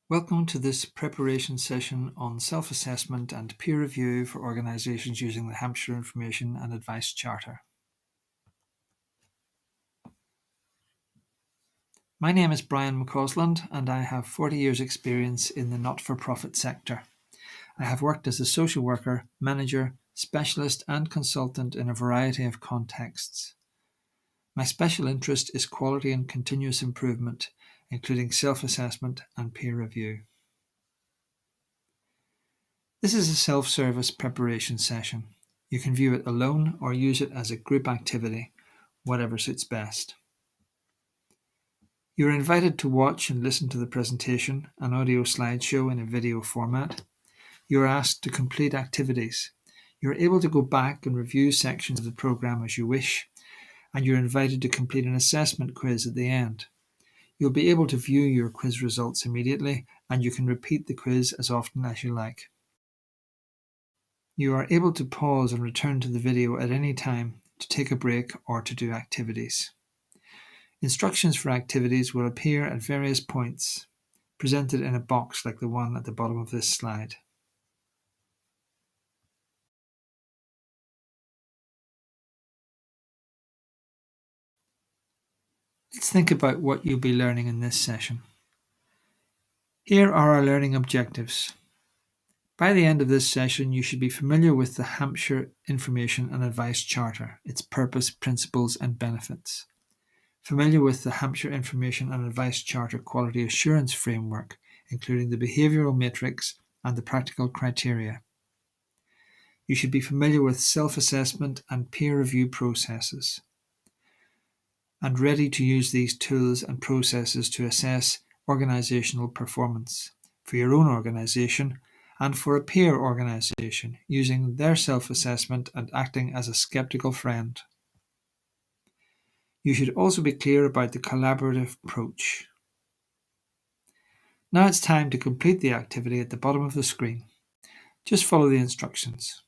Welcome to this preparation session on self-assessment and peer review for organisations using the Hampshire Information and Advice Charter. My name is Brian McCausland and I have 40 years experience in the not-for-profit sector. I have worked as a social worker, manager, specialist and consultant in a variety of contexts. My special interest is quality and continuous improvement, including self-assessment and peer review. This is a self-service preparation session. You can view it alone or use it as a group activity, whatever suits best. You are invited to watch and listen to the presentation, an audio slideshow in a video format. You are asked to complete activities. You are able to go back and review sections of the programme as you wish, and you are invited to complete an assessment quiz at the end. You'll be able to view your quiz results immediately, and you can repeat the quiz as often as you like. You are able to pause and return to the video at any time to take a break or to do activities. Instructions for activities will appear at various points, presented in a box like the one at the bottom of this slide. Let's think about what you'll be learning in this session. Here are our learning objectives. By the end of this session, you should be familiar with the Hampshire Information and Advice Charter, its purpose, principles and benefits. Familiar with the Hampshire Information and Advice Charter Quality Assurance Framework, including the behavioural matrix and the practical criteria. You should be familiar with self-assessment and peer review processes, and ready to use these tools and processes to assess organisational performance for your own organisation and for a peer organisation, using their self-assessment and acting as a skeptical friend. You should also be clear about the collaborative approach. Now it's time to complete the activity at the bottom of the screen. Just follow the instructions.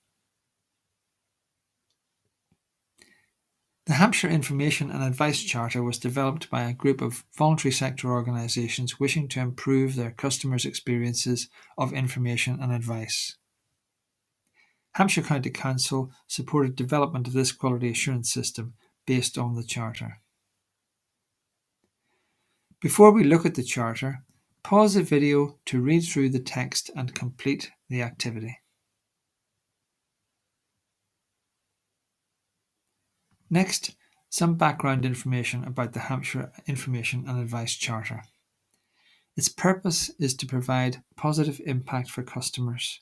The Hampshire Information and Advice Charter was developed by a group of voluntary sector organisations wishing to improve their customers' experiences of information and advice. Hampshire County Council supported development of this quality assurance system based on the Charter. Before we look at the Charter, pause the video to read through the text and complete the activity. Next, some background information about the Hampshire Information and Advice Charter. Its purpose is to provide positive impact for customers.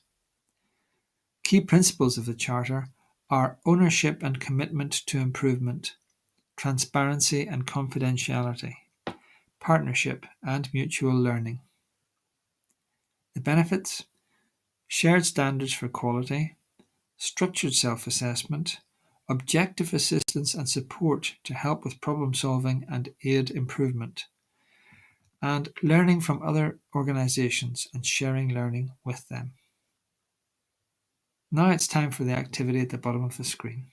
Key principles of the Charter are ownership and commitment to improvement, transparency and confidentiality, partnership and mutual learning. The benefits: shared standards for quality, structured self-assessment, objective assistance and support to help with problem solving and aid improvement, and learning from other organisations and sharing learning with them. Now it's time for the activity at the bottom of the screen.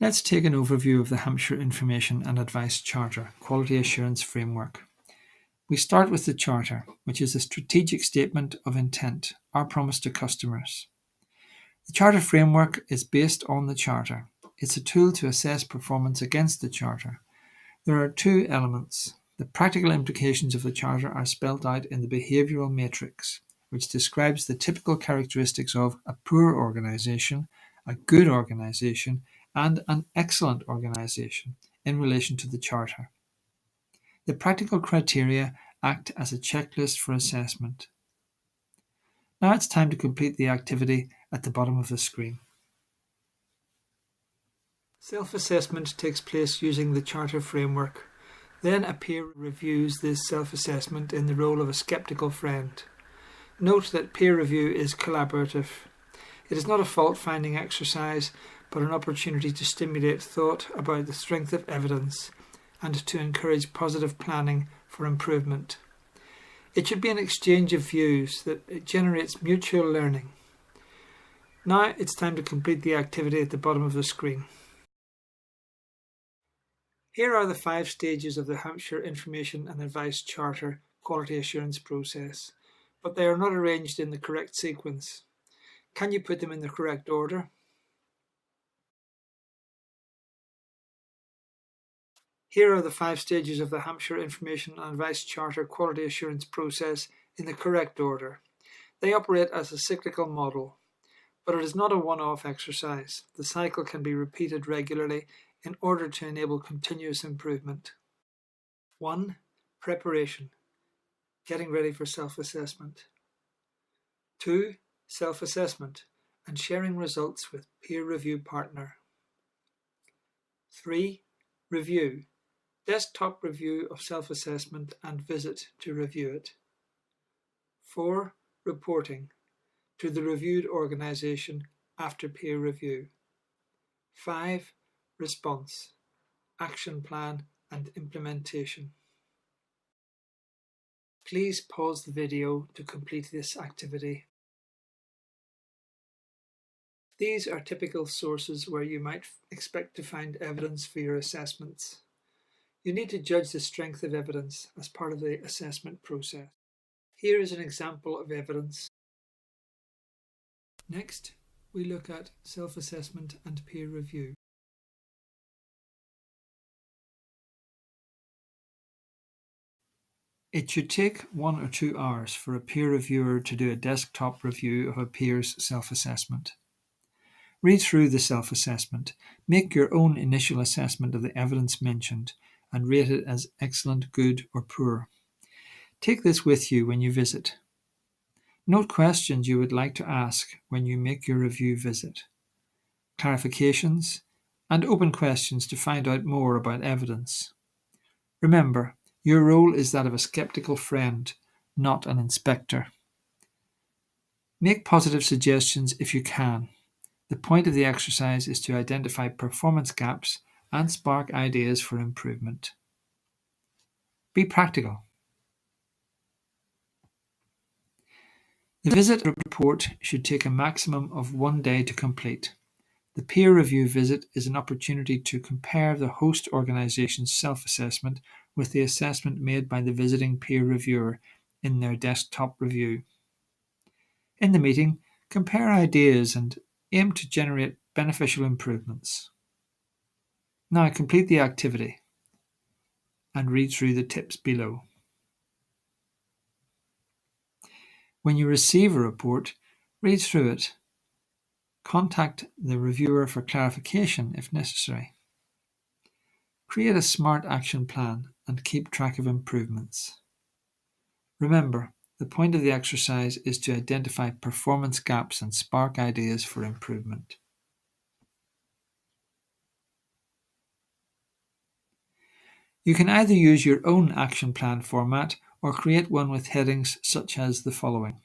Let's take an overview of the Hampshire Information and Advice Charter Quality Assurance Framework. We start with the Charter, which is a strategic statement of intent, our promise to customers. The Charter framework is based on the Charter. It's a tool to assess performance against the Charter. There are two elements. The practical implications of the Charter are spelled out in the behavioural matrix, which describes the typical characteristics of a poor organisation, a good organisation, and an excellent organisation in relation to the Charter. The practical criteria act as a checklist for assessment. Now it's time to complete the activity at the bottom of the screen. Self-assessment takes place using the Charter framework. Then a peer reviews this self-assessment in the role of a skeptical friend. Note that peer review is collaborative. It is not a fault-finding exercise, but an opportunity to stimulate thought about the strength of evidence and to encourage positive planning for improvement. It should be an exchange of views that generates mutual learning. Now it's time to complete the activity at the bottom of the screen. Here are the 5 stages of the Hampshire Information and Advice Charter quality assurance process, but they are not arranged in the correct sequence. Can you put them in the correct order? Here are the 5 stages of the Hampshire Information and Advice Charter quality assurance process in the correct order. They operate as a cyclical model, but it is not a one-off exercise. The cycle can be repeated regularly in order to enable continuous improvement. 1. Preparation. Getting ready for self-assessment. 2. Self-assessment and sharing results with peer review partner. 3. Review. Desktop review of self-assessment and visit to review it. 4. Reporting to the reviewed organisation after peer review. 5. Response, action plan and implementation. Please pause the video to complete this activity. These are typical sources where you might expect to find evidence for your assessments. You need to judge the strength of evidence as part of the assessment process. Here is an example of evidence. Next, we look at self-assessment and peer review. It should take 1 or 2 hours for a peer reviewer to do a desktop review of a peer's self-assessment. Read through the self-assessment, make your own initial assessment of the evidence mentioned, and rate it as excellent, good, or poor. Take this with you when you visit. Note questions you would like to ask when you make your review visit, clarifications, and open questions to find out more about evidence. Remember, your role is that of a skeptical friend, not an inspector. Make positive suggestions if you can. The point of the exercise is to identify performance gaps and spark ideas for improvement. Be practical. The visit report should take a maximum of 1 day to complete. The peer review visit is an opportunity to compare the host organization's self-assessment with the assessment made by the visiting peer reviewer in their desktop review. In the meeting, compare ideas and aim to generate beneficial improvements. Now complete the activity and read through the tips below. When you receive a report, read through it. Contact the reviewer for clarification if necessary. Create a SMART action plan and keep track of improvements. Remember, the point of the exercise is to identify performance gaps and spark ideas for improvement. You can either use your own action plan format or create one with headings such as the following.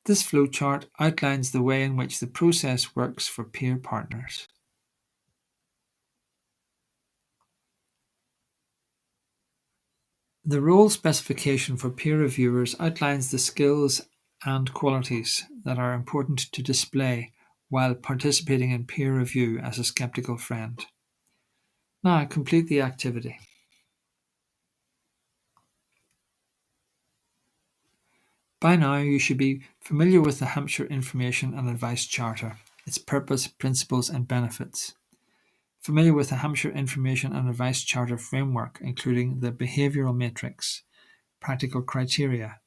This flowchart outlines the way in which the process works for peer partners. The role specification for peer reviewers outlines the skills and qualities that are important to display while participating in peer review as a skeptical friend. Now complete the activity. By now you should be familiar with the Hampshire Information and Advice Charter, its purpose, principles and benefits. Familiar with the Hampshire Information and Advice Charter framework, including the behavioural matrix, practical criteria.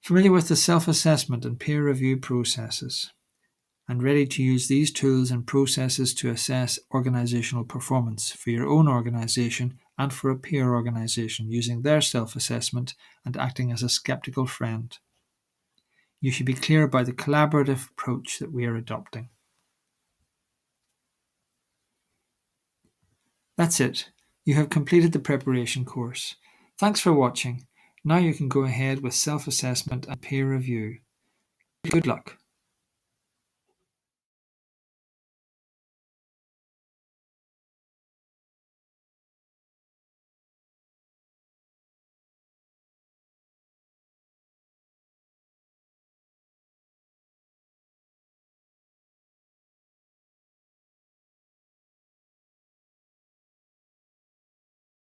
Familiar with the self-assessment and peer review processes, and ready to use these tools and processes to assess organisational performance for your own organisation and for a peer organisation using their self-assessment and acting as a skeptical friend. You should be clear about the collaborative approach that we are adopting. That's it. You have completed the preparation course. Thanks for watching. Now you can go ahead with self-assessment and peer review. Good luck.